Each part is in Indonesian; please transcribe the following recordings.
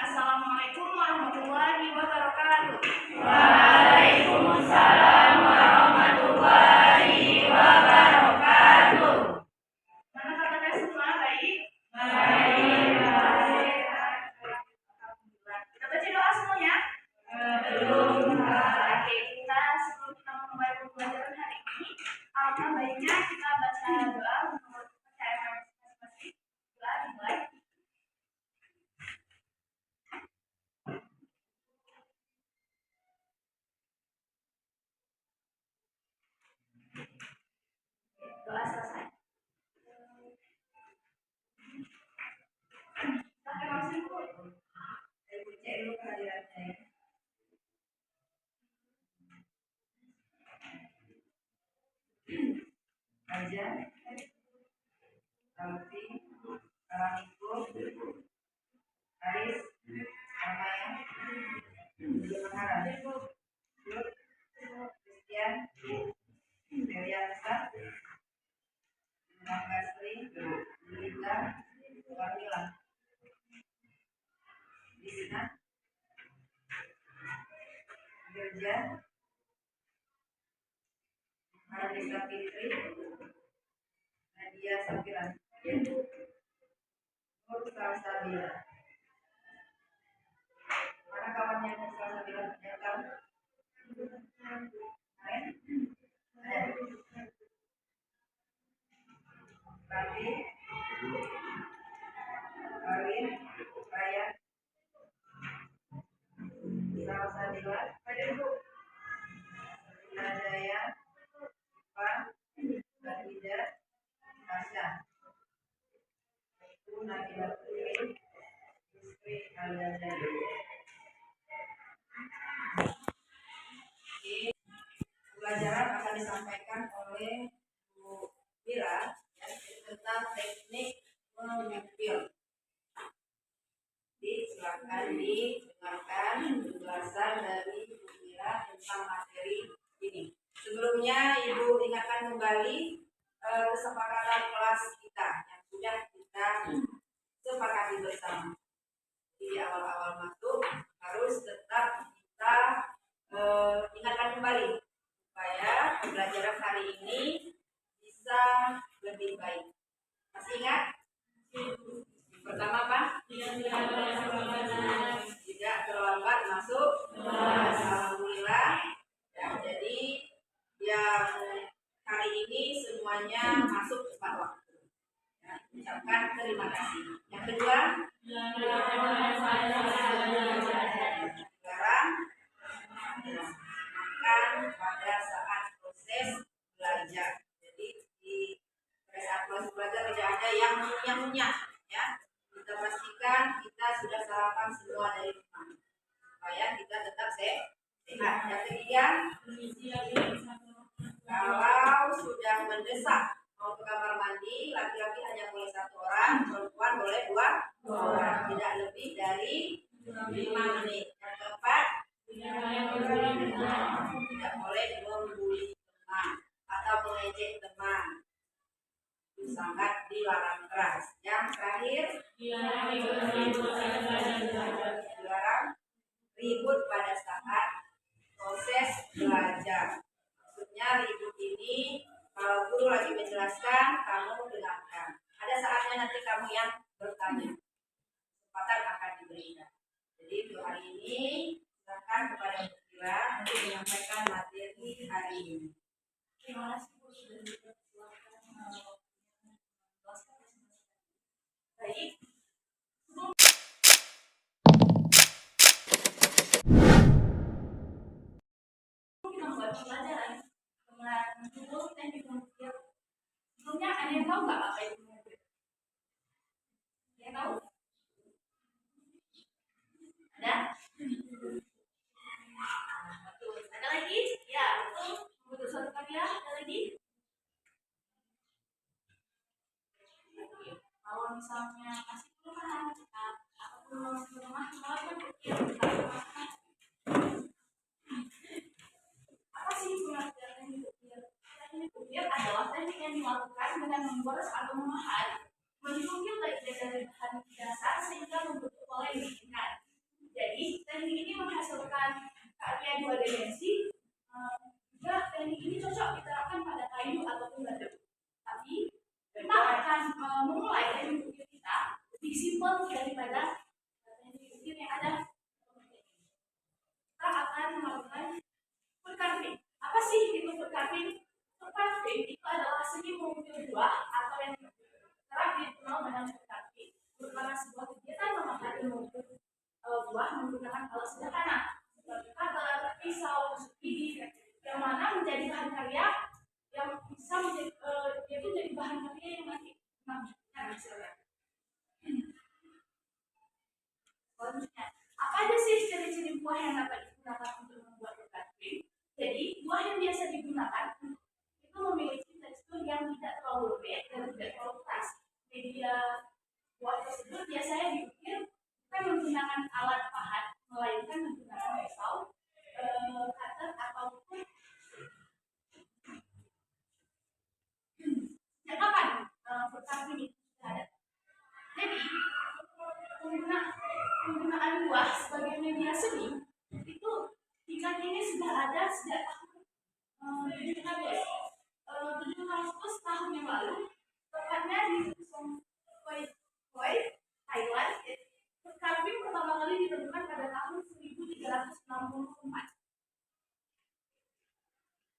Assalamualaikum warahmatullahi wabarakatuh. Waalaikumsalam warahmatullahi wabarakatuh. Mana kabarnya semua? Baik? Baik. Kita baca doa semuanya? Belum. Oke, kita sebelum kita memulai pembelajaran hari ini, alangkah baiknya kita baca doa menurut kepercayaan masing-masing. Doa dimulai. Doa selesai. Pakai masing Saya cek dulu kehadirannya ya. Aja, Alfi, Alamiku, Aris, Amaya, Zulhara, Yud, Christian, Deliansa, Mangasri, Lita, Kamila, Disna, Gerja, Marisa Fitri, Nadia Safira, Nur Salsabila. Mana kawannya Nur Salsabila? Yang tahu? Ada? Raffi, Arwin, Raya, Salsabila, Najaya, Pak, Khadija, Tasya, itu Nabila Putri, istri Al-Ghazali. Pelajaran akan disampaikan oleh Bu Wira ya, tentang teknik mengukir. Silakan didengarkan penjelasan dari Bu Wira tentang materi ini. Sebelumnya Ibu ingatkan kembali kesepakatan kelas kita yang sudah kita sepakati bersama. Di awal-awal masuk harus tetap kita ingatkan kembali supaya pembelajaran hari ini bisa lebih baik. Masih ingat? Pertama apa? Tidak terlambat masuk. Alhamdulillah. Ya, jadi yang hari ini semuanya masuk tepat waktu. Ya, ucapkan terima kasih. Yang kedua, sekarang makan pada saat proses belajar. Jadi di saat proses belajar tidak ada yang ngunyah-ngunyah ya. Kita pastikan kita sudah sarapan semua dari rumah supaya kita tetap sehat. Yang ketiga, kalau sudah mendesak mau ke kamar mandi, laki-laki hanya boleh 1 orang, perempuan boleh 2 orang, tidak lebih dari 5 menit. Yang keempat, tidak boleh membuli teman atau mengejek teman, itu sangat dilarang keras. Yang terakhir, dilarang ribut pada saat proses belajar. Maksudnya ribut ini kalau guru lagi menjelaskan, kamu dengarkan. Ada saatnya nanti kamu yang bertanya, kesempatan akan diberikan. Jadi untuk hari ini silakan kepada Bu Kira untuk menyampaikan materi hari ini. Terima kasih Bu sudah dipersilakan. Baik. Kita mulai pembelajaran dengan judul teknik mengukir. Sebelumnya ada yang tahu nggak apa itu mengukir? Ada yang tahu? Ada? Betul. Ada lagi? Ya, betul. Betul satu kali ya. Ada lagi? Kalau misalnya masih perumahan ataupun rumah kan berpikir apa sih pengertian teknik ukir? Teknik ukir adalah teknik yang dilakukan dengan menggores atau memahat, menyungkil dari bahan dasar sehingga membentuk pola yang diinginkan. Jadi teknik ini menghasilkan karya dua dimensi. Juga teknik ini cocok diterapkan pada kayu ataupun batu. Tapi kita akan memulai teknik ukir kita lebih simpel daripada teknik ukir yang ada. Kita akan melakukan food carving. Apa sih itu food carving? Food carving itu adalah seni mengukir buah atau yang kerap dikenal dengan food carving, merupakan sebuah kegiatan memahat dan mengukir buah menggunakan alat sederhana seperti cutter, pisau, gigi, yang mana menjadi bahan karya yang bisa menjadi bahan karya yang nanti hasilnya. Selanjutnya, apa aja sih ciri-ciri buah yang dapat digunakan untuk membuat food carving? Jadi, buah yang biasa digunakan itu memiliki tekstur yang tidak terlalu lembek dan tidak terlalu keras. Media buah tersebut biasanya diukir bukan menggunakan alat pahat, melainkan menggunakan pisau, cutter ataupun. Sejak kapan food carving itu sudah ada? Jadi, penggunaan buah sebagai media seni itu tingkat ini sudah ada sejak tahun 700 tahun yang lalu, tepatnya di Hoi, Thailand. Food carving pertama kali ditemukan pada tahun 1364.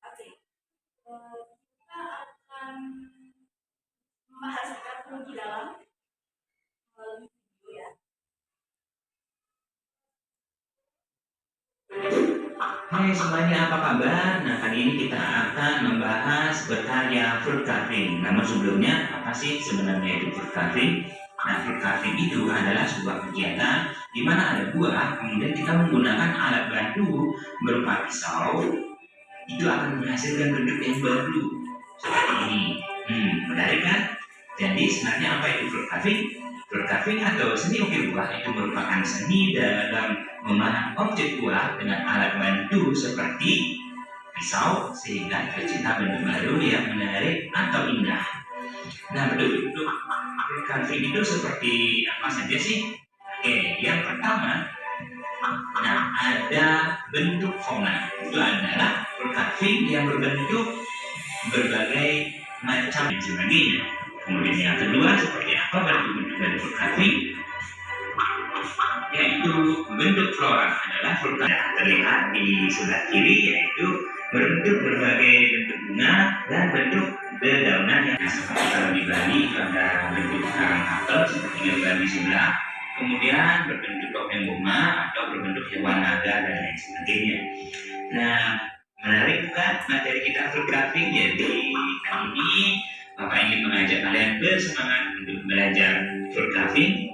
Oke, kita akan membahas food carving lebih dalam melalui video ya. Hai semuanya, apa kabar? Nah, kali ini kita akan membahas berkarya fruit carving. Namun sebelumnya, apa sih sebenarnya itu fruit carving? Nah, fruit carving itu adalah sebuah kegiatan di mana ada buah, kemudian kita menggunakan alat bantu berupa pisau, itu akan menghasilkan bentuk yang baru seperti ini. Menarik kan? Jadi sebenarnya apa itu fruit carving? Fruit carving atau seni ukir buah itu merupakan seni dalam memahat objek buah dengan alat bantu seperti pisau sehingga tercipta bentuk baru yang menarik atau indah. Nah, bentuk-bentuk fruit carving itu seperti apa saja sih? Oke, yang pertama, ada bentuk fauna. Itu adalah fruit carving yang berbentuk berbagai macam dan sebagainya. Kemudian yang kedua, seperti apa bentuk-bentuk dari fruit carving? Yaitu bentuk flora adalah fruit carving terlihat di sebelah kiri, yaitu berbentuk berbagai bentuk bunga dan bentuk dedaunan yang seperti kalau di Bali ada bentuk karang kapel seperti gambar di sebelah, kemudian berbentuk topeng bunga atau berbentuk hewan naga dan lain sebagainya. Nah, menarik bukan materi kita fruit carving? Jadi kali ini Bapak ingin mengajak kalian bersemangat untuk belajar fruit carving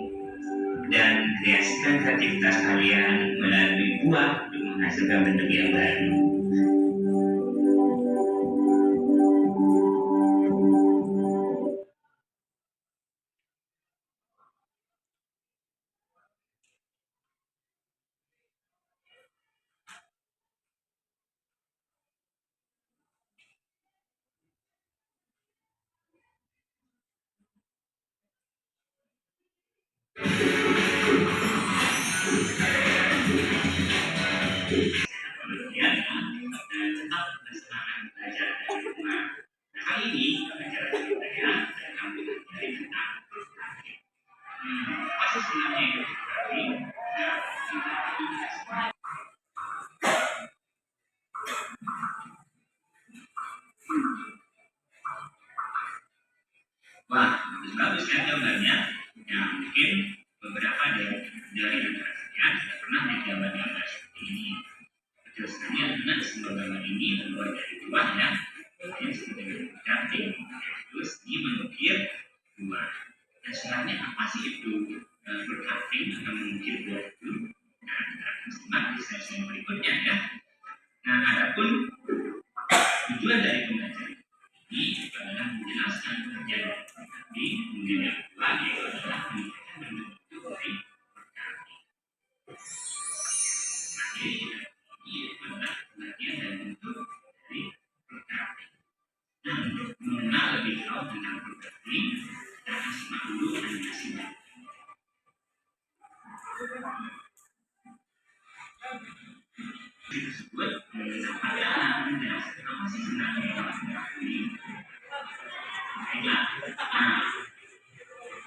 dan kreasikan kreativitas kalian melalui buah untuk menghasilkan bentuk yang baru. Tetap bersemangat belajar dari rumah. Nah, kali ini pelajaran kita ya akan mempelajari tentang fruit carving. Apa sih sebenarnya itu fruit carving? Wah, bagus kan gambarnya? Ya, mungkin beberapa dari antara kalian sudah pernah lihat gambar-gambar seperti ini. Betul sekali, anak sebuah gambar ini terbuat dari buah ya, yang disebut dengan fruit carving, yaitu seni mengukir buah. Dan sebenarnya apa sih itu fruit carving atau mengukir buah itu? Nah, kita akan simak di slide berikutnya ya. Nah, adapun tujuan dari pembelajaran ini adalah menjelaskan kerja dari fruit carving, kemudian yang kedua yaitu Untuk mengenal lebih jauh tentang food crafting, kita akan simak dulu animasinya. Tersebut menyampaikan menjelaskan apa sih sebenarnya food crafting. Baiklah,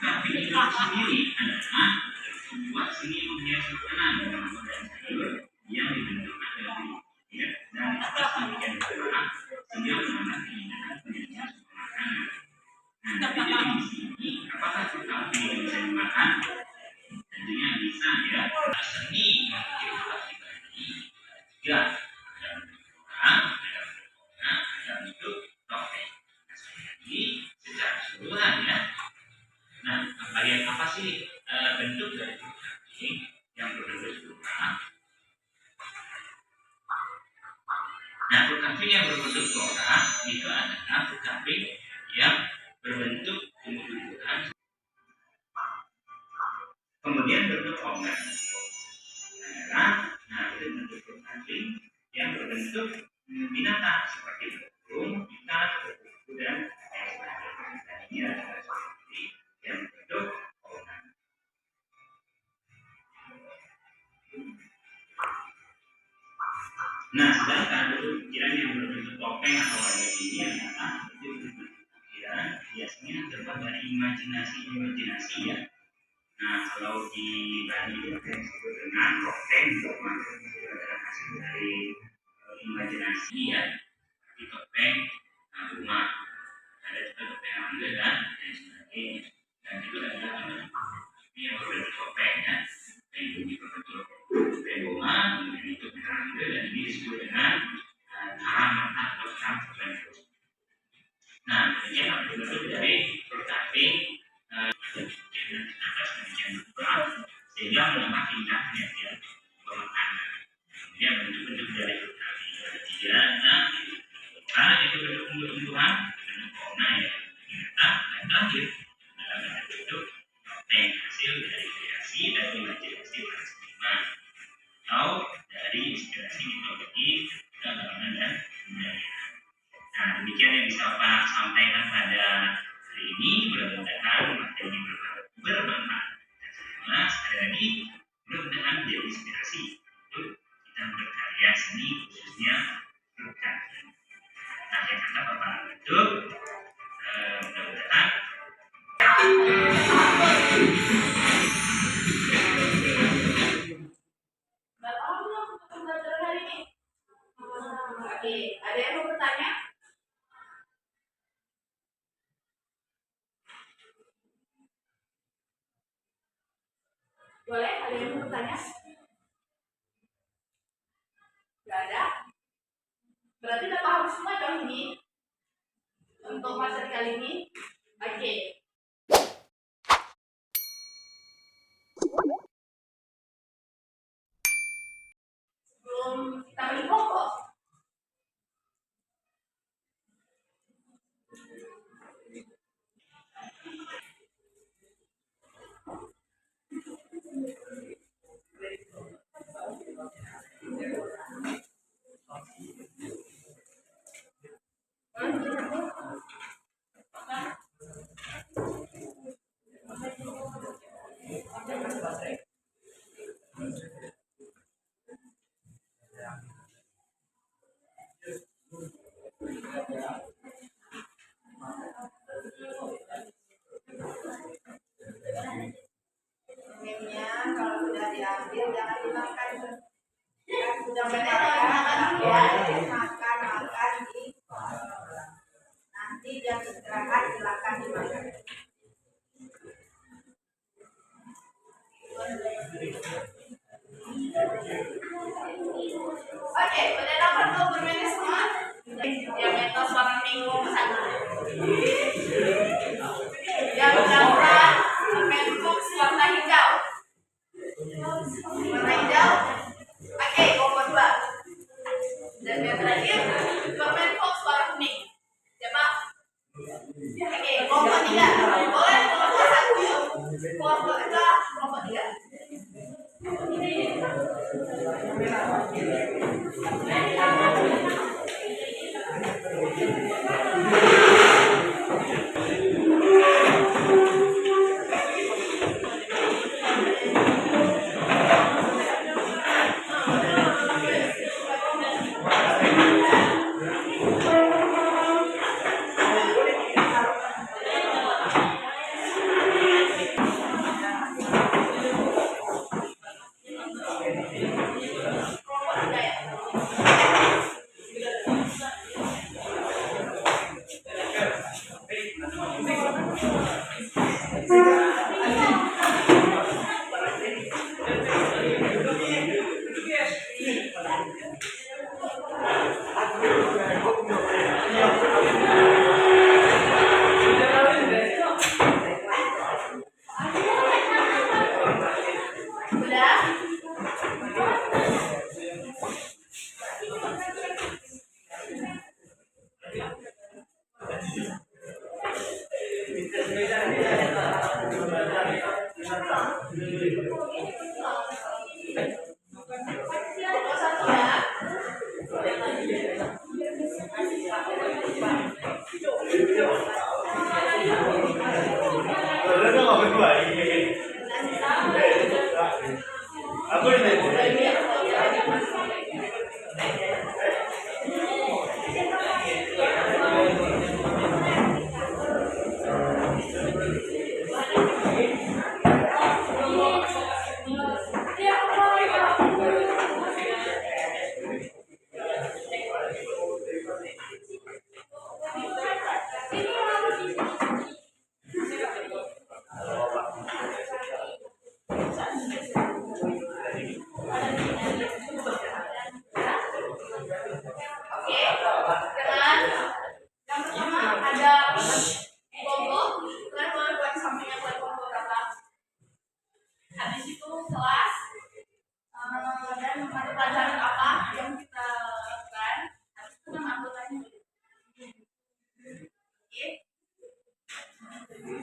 crafting itu sendiri adalah sebuah seni menghias makanan dengan dan sayur yang dibentukkan dari dan atas demikian pula sehingga menambah keindahan penyajian sebuah makanan. Nah, jadi di sini apakah food crafting yang bisa dimakan? Tentunya bisa ya. Seni mungkin harus dibagi tiga. Ada bentuk orang, ada bentuk topeng. Jadi secara keseluruhan ya. Nah, bagian apa sih bentuk dari food crafting yang berbentuk lurah? Nah, food crafting yang berbentuk lurah itu adalah food crafting yang berbentuk tumbuh-tumbuhan. Kemudian bentuk ombak adalah itu bentuk food crafting yang berbentuk binatang seperti burung, ikan, kuku dan lain sebagainya. Ini adalah seperti yang berbentuk ombak. Nah, sedangkan bentuk pikiran yang berbentuk topeng atau wajah ini adalah bentuk pikiran biasanya terbuat dari imajinasi ya. Nah, kalau di Bali itu disebut dengan topeng, adalah hasil dari imajinasi ya. Di topeng rumah, ada juga topeng angga dan lain sebagainya. Dan itu adalah ini yang berbentuk topeng ya. Dan ini berbentuk topeng bunga, kemudian itu topeng angga dan ini disebut dengan karang mata atau karang topeng. Nah, ini yang berbentuk dari food crafting sehingga menambah indahnya ya pemakanan. Kemudian bentuk-bentuk dari food crafting ada tiga. Nah, itu bentuk tumbuh-tumbuhan, bentuk fauna ya binatang, dan terakhir adalah bentuk topeng hasil dari kreasi dan imajinasi para seniman atau dari inspirasi mitologi keagamaan dan budaya. Nah, demikian yang bisa Pak sampaikan pada hari ini. Mudah-mudahan materi ini bermanfaat. Dan sekali lagi, mudah-mudahan menjadi inspirasi untuk kita berkarya seni khususnya food crafting. Nah, yang kata Bapak itu mudah-mudahan Oke, ada yang mau bertanya? Boleh, ada yang mau bertanya? Gak ada? Berarti udah paham semua dong ini untuk materi kali ini. Oke. Sebelum kita beli pokok, Minyak kalau sudah diambil jangan dimakan. Sudah makan di nanti jam istirahat silakan dimakan. oke, udah dapat tuh bermainnya semua? Yang metos warna minggu sana. Yang dapat menfox warna hijau. Warna hijau. Oke, kelompok 2. Dan yang terakhir permen fox warna kuning. Siapa? Oke, kelompok 3. Boleh kelompok 1 yuk. Kelompok 2, kelompok 3. Thank you.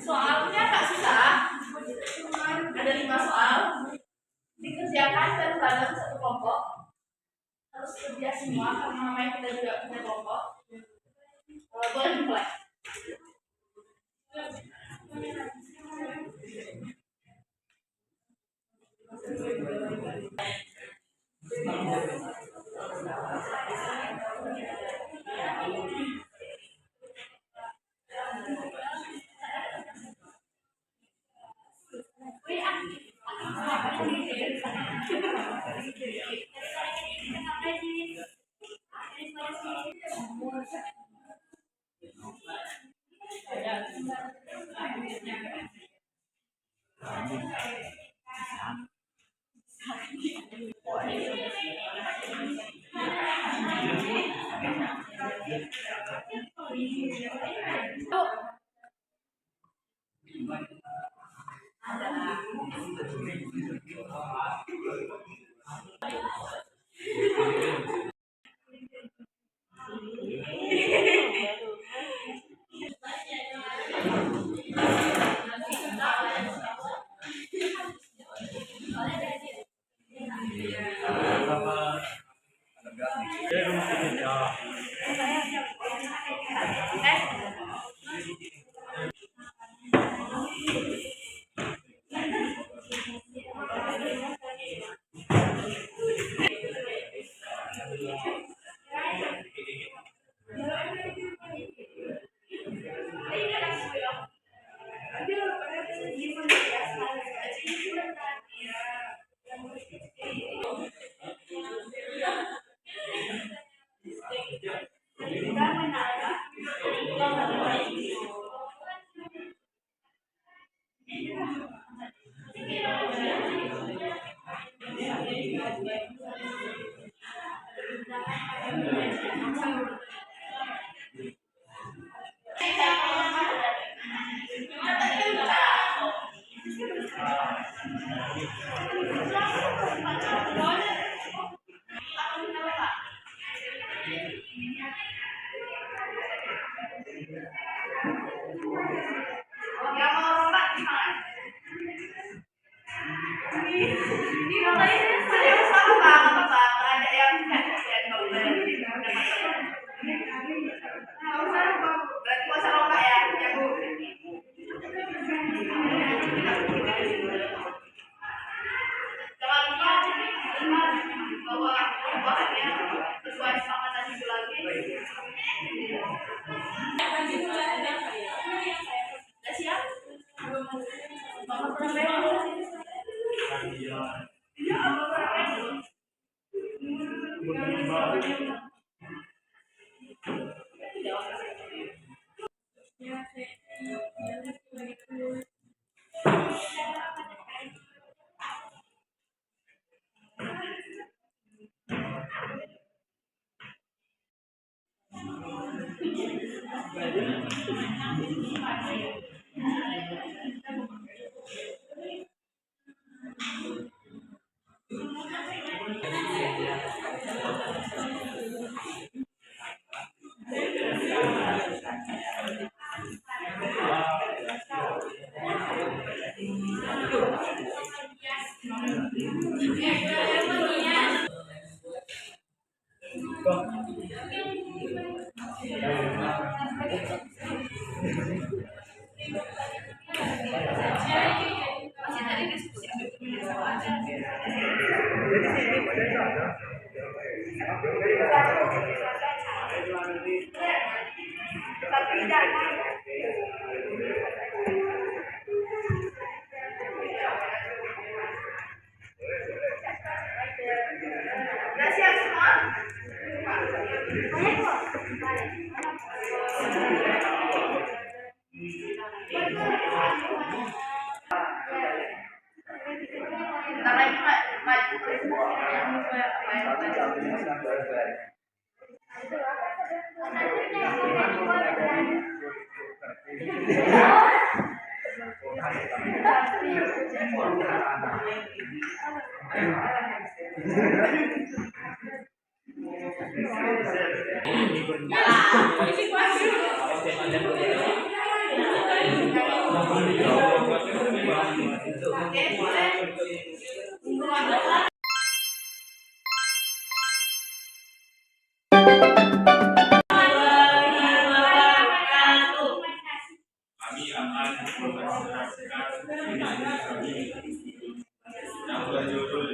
Soalnya tak susah, ada 5 soal, dikerjakan bareng-bareng satu kelompok, harus kerja semua karena namanya kita juga punya kelompok. Boleh dimulai. Masih tadi diskusi sama ada. Tapi tidak. Udah siap semua? Bentar lagi Kami akan mempresentasikan ini kami yang berjudul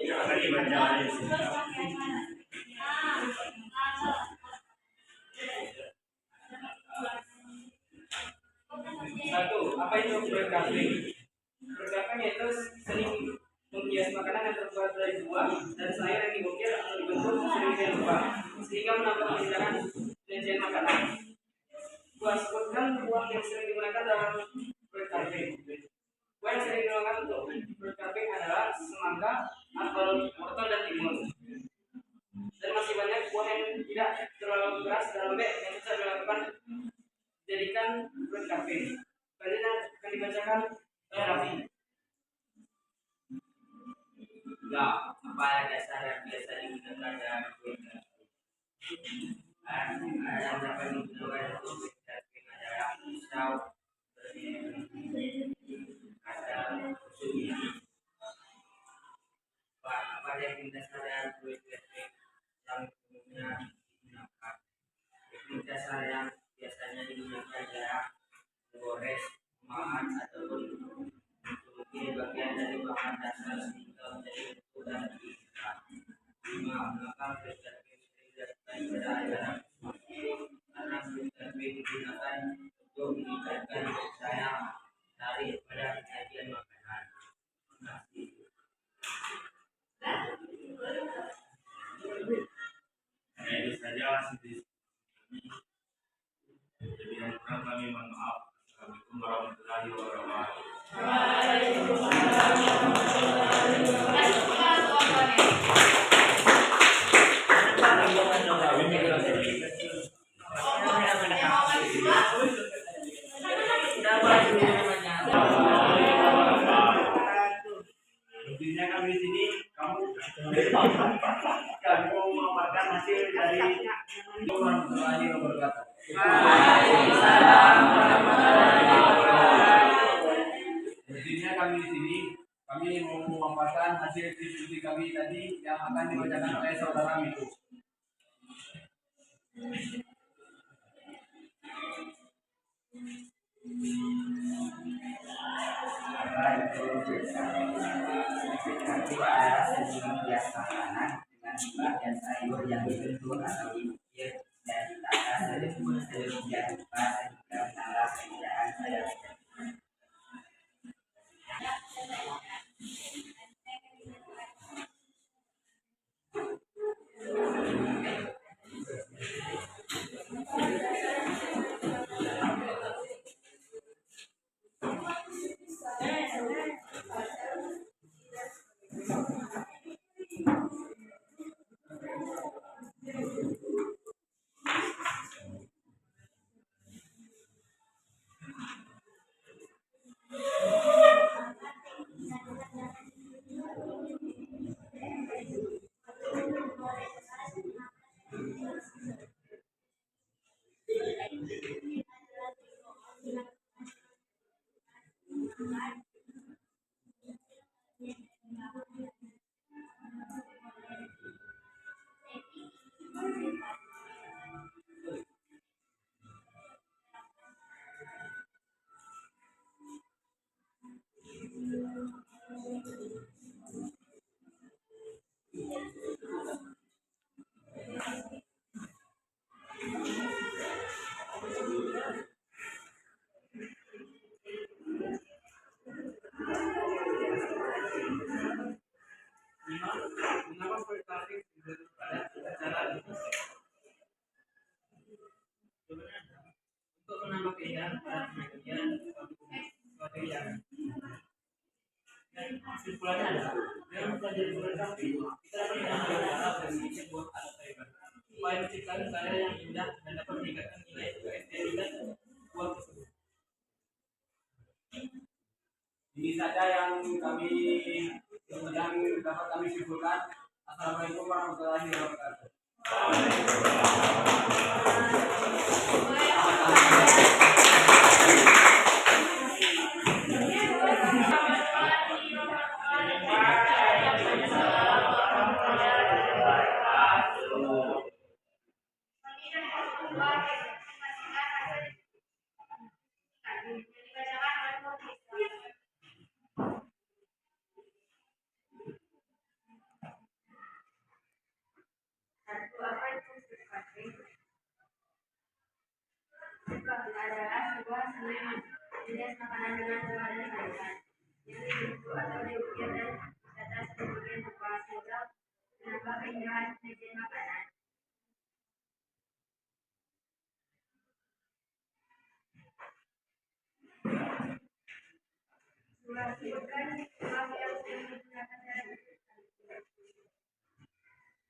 yang akan dibaca oleh Satu, apa itu berkafling? Berkafling itu sering menghias makanan yang terbuat dari buah dan sayur yang diukir atau dibentuk sedemikian rupa sehingga menambah keindahan sajian makanan. Buah sebutkan buah yang sering digunakan dalam berkafling. Buah yang sering digunakan untuk berkafling adalah semangka, apel, wortel, dan timun. Dan masih banyak buah yang tidak terlalu keras dan lembek yang bisa dilakukan jadikan berkafling. Selanjutnya akan dibacakan oleh Raffi. Ya, apa dasar yang biasa digunakan dalam berkafling? Ada beberapa yang digunakan untuk berkafling adalah pisau, ada susu. Apa yang dasar yang berkafling yang umumnya digunakan? Teknik dasar yang biasanya digunakan adalah menggores, memahat, ataupun mengukir bagian dari bahan dasar sehingga menjadi bentuk dan diikat. 5. Mengapa berkafling sering dilakukan pada acara karena berkafling digunakan untuk meningkatkan daya tarik pada penyajian makanan. Terima kasih. Hanya itu saja sedikit. Jadi yang kurang kami mohon maaf. Assalamualaikum warahmatullahi wabarakatuh. Intinya kami di sini kamu memaparkan hasil dari warahmatullahi wabarakatuh. Intinya kami di sini kami mau memaparkan hasil diskusi kami tadi yang akan dibacakan oleh saudara Mitu. Itu adalah sejenis hias makanan dengan buah dan sayur yang dibentuk atau diukir dan ditata sedemikian rupa sehingga menambah keindahan pada penyajian. untuk menambah keindahan para penyajian suatu hidangan. Dan kesimpulannya adalah dengan mempelajari food crafting kita dapat menambah dan sebuah alat tarikan supaya menciptakan karya yang indah dan dapat meningkatkan nilai keestetikan buah tersebut. Ini saja yang dapat kami simpulkan. Assalamualaikum warahmatullahi wabarakatuh. Adalah sebuah seni jenis makanan dengan buah dan sayuran yang dibentuk atau diukir dan ditata sedemikian rupa sehingga menambah keindahan penyajian makanan. Sebutkan buah yang sering digunakan dalam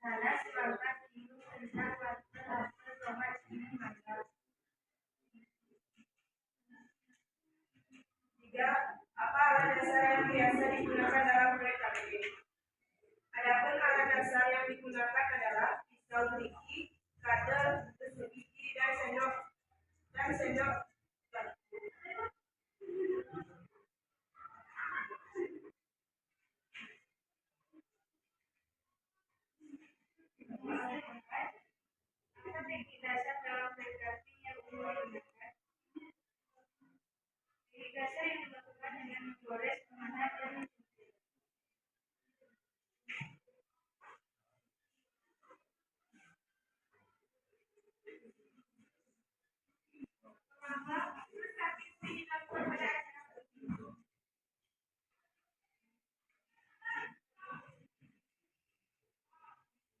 nanas, mangga, timun, kentang, wortel, apel, tomat, ini mangga. 3. Apa alat dasar yang biasa digunakan dalam proyek KPP? Adapun alat dasar yang digunakan adalah pisau gerigi, cutter, tusuk gigi, dan sendok Apa teknik dasar dalam proyek KPP yang umum digunakan? Teknik dasar yang dilakukan dengan menggores, memasak, dan mencuci. Mengapa proses KPP dilakukan pada acara penting?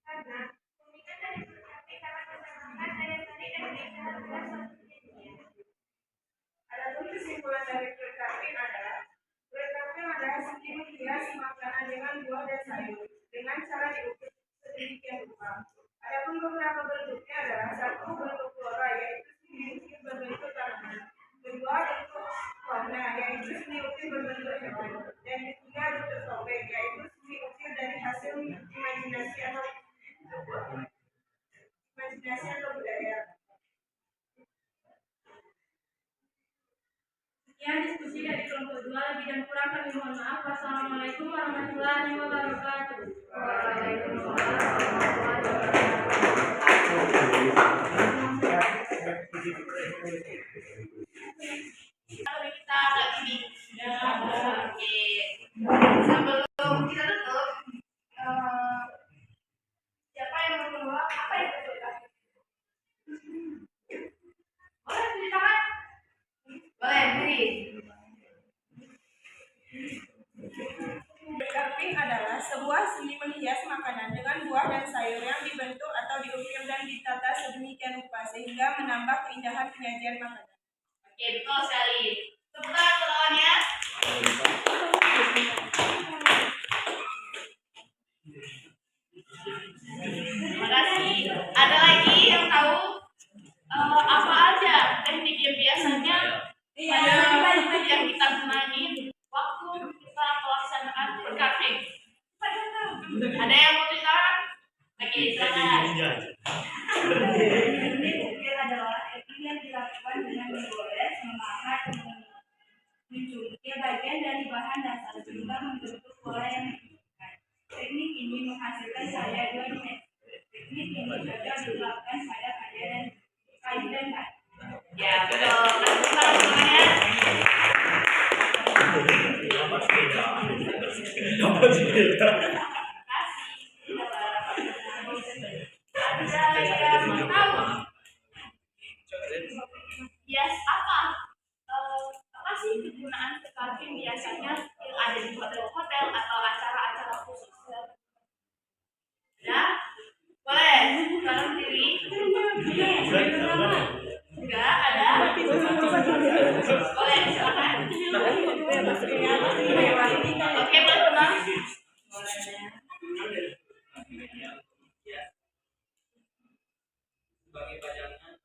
Karena keunikan dari proses KPP dapat menambahkan daya tarik dan keindahan buat suatu penyajian. Adapun kesimpulan dari proyek KPP adalah proyek KPP adalah seni menghias makanan dengan buah dan sayur dengan cara diukir sedemikian rupa. Adapun beberapa bentuknya adalah: 1. Bentuk flora, yaitu seni ukir berbentuk tanaman; 2. Bentuk warna, yaitu seni ukir berbentuk hewan; dan 3. Bentuk topeng, yaitu seni ukir dari hasil imajinasi atau budaya. Sekian diskusi dari kelompok 2, lebih dan kurang kami mohon maaf. Wassalamualaikum warahmatullahi wabarakatuh. Waalaikumsalam warahmatullahi Kalau kita ini oke. Sebelum kita tutup, siapa yang mau keluar? Apa yang kita boleh cuci tangan? Boleh, beri. Carving adalah sebuah seni menghias makanan dengan buah dan sayur yang dibentuk atau diukir dan ditata sedemikian rupa sehingga menambah keindahan penyajian makanan. Oke, betul sekali. Tepuk tangan untuk lawannya. Terima kasih. Ada lagi yang tahu apa aja teknik yang biasanya yang kita gunain waktu kita melaksanakan food carving? Ada yang mau cerita? Oke, silakan. Teknik ukir adalah teknik yang dilakukan dengan menggores, memahat, mencungkil bagian dari bahan dasar sehingga membentuk pola yang diinginkan. Teknik ini menghasilkan karya dua dimensi. Teknik ini cocok dilakukan pada kayu dan kayu. Ya, betul. Tepuk tangan semuanya. Ada yang tahu? Yes, apa sih kegunaan carving biasanya yang ada di hotel-hotel atau acara-acara khusus? Ya, boleh. Tolong diri. sebagai pajangan.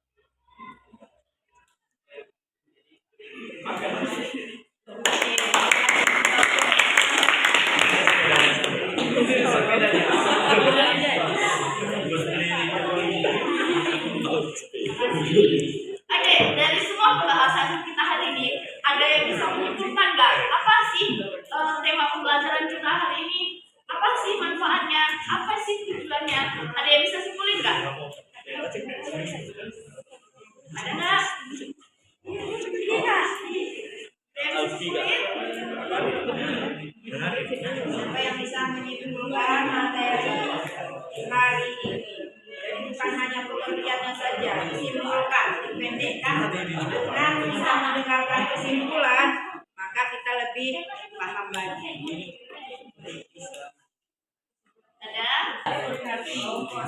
Oke, dari semua pembahasan kita hari ini, ada yang bisa menyimpulkan nggak? Apa sih tema pembelajaran kita hari ini? Apa sih manfaatnya? Apa sih tujuannya? Ada yang bisa simpulin nggak? Ada nggak? Iya. Ada yang bisa simpulin? Siapa yang bisa menyimpulkan materi hari ini? Jadi bukan hanya pengertiannya saja, disimpulkan, dipendekkan, dengan bisa mendengarkan kesimpulan, maka kita lebih paham lagi. Ada?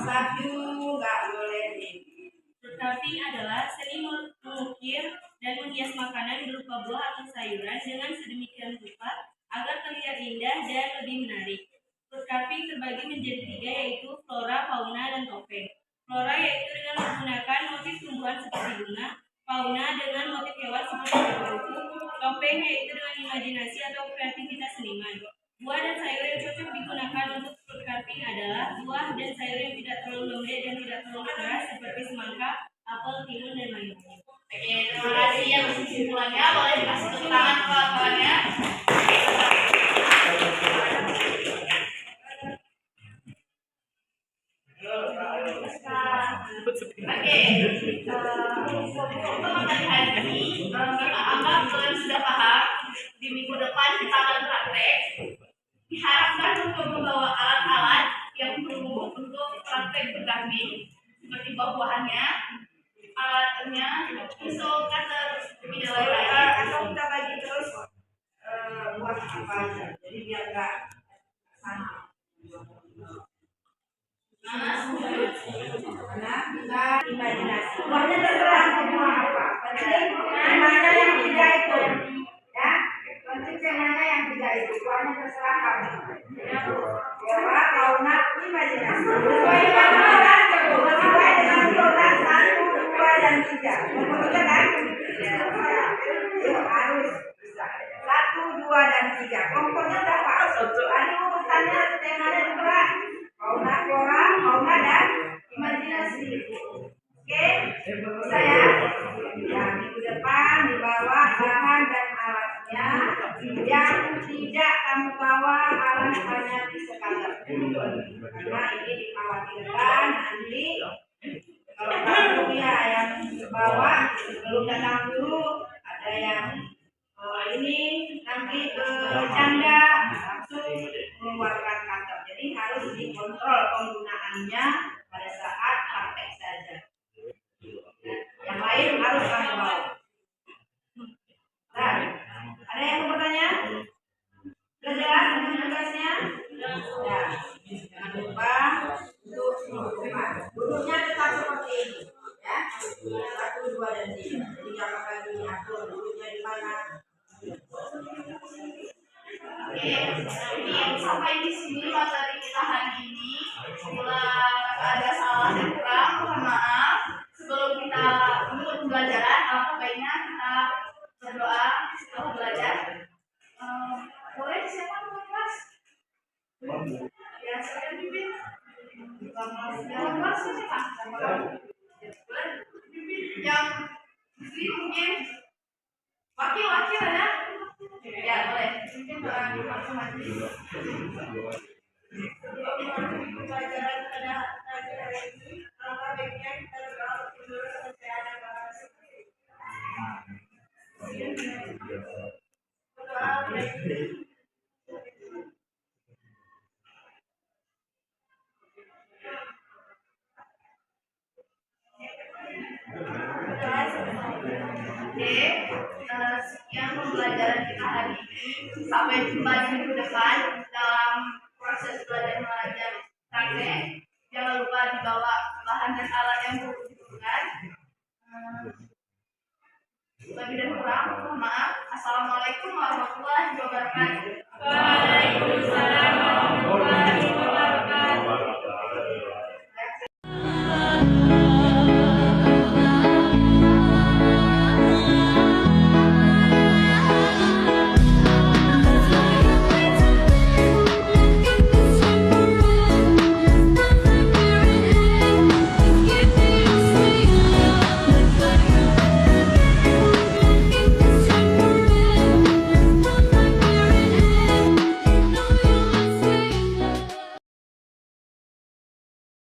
Satu nggak boleh nih. Food adalah seni mengukir dan menghias makanan berupa buah atau sayuran dengan sedemikian rupa agar terlihat indah dan lebih menarik. Food terbagi menjadi 3, yaitu flora, fauna, dan topeng. Flora yaitu dengan menggunakan motif tumbuhan seperti bunga, fauna dengan motif hewan seperti kupu-kupu, topeng yaitu dengan imajinasi atau kreativitas seniman. Buah dan sayur yang cocok digunakan untuk fruit carving adalah buah dan sayur yang tidak terlalu lembek dan tidak terlalu keras seperti semangka, apel, timun, dan lain-lain. Oke, terima kasih yang kesimpulannya. Boleh dikasih tepuk tangan kawan-kawannya. Oke, untuk materi hari ini, kakak anggap kalian sudah paham. Di minggu depan kita akan praktek. Diharapkan untuk membawa alat-alat yang perlu untuk praktek berkambing, seperti buah-buahannya, alatnya, pisau, cutter, dan lain-lain. Atau kita bagi terus buat apa aja, jadi biar nggak sama. Nah, kita imajinasi. Buahnya terserah mau apa. Penting mana yang 3 itu, ya. Penting mana yang 3 itu. Buahnya terserah kamu. Flora, fauna, imajinasi. Sesuai dengan program, sesuai dengan program 1, 2, dan 3. Betul kan? Harus bisa. 1, 2, dan 3. Kelompoknya berapa? Tadi urutannya temanya berat. Fauna, flora, fauna, dan imajinasi. Oke, bisa ya? Ya, minggu depan dibawa bahan dan alatnya. Yang tidak kamu bawa alat-alatnya di sekadar. Karena ini dikhawatirkan nanti kalau kamu ya yang bawa belum datang dulu, ada yang ini nanti bercanda langsung mengeluarkan kata. Jadi harus dikontrol penggunaannya pada saat praktek saja. Yang lain harus kamu bawa. Nah, ada yang mau bertanya? Sudah jelas dengan tugasnya? Ya, jangan lupa untuk mengumpulkan. Duduknya tetap seperti ini, ya. 1, 2, dan 3. Jadi jangan lagi atur duduknya di mana. Oke, ini sampai di sini materi kita hari ini. Bila ada salah dan kurang, mohon maaf. Sebelum kita menutup pembelajaran, apa baiknya kita berdoa setelah belajar. Boleh siapa mau kelas? Ya, saya pimpin. Yang kelas ini Pak. Boleh pimpin yang istri mungkin. Wakil ada? Ya, boleh. Mungkin doa masing-masing. Pelajaran pada hari ini, alangkah baiknya kita berdoa untuk kesehatan bangsa. Sekian pembelajaran kita hari ini. Sampai jumpa di minggu depan dalam proses belajar mengajar praktek. Jangan lupa dibawa bahan dan alat yang perlu dibutuhkan. Lebih dan kurang, mohon maaf. Assalamualaikum warahmatullahi wabarakatuh. Waalaikumsalam warahmatullahi wabarakatuh.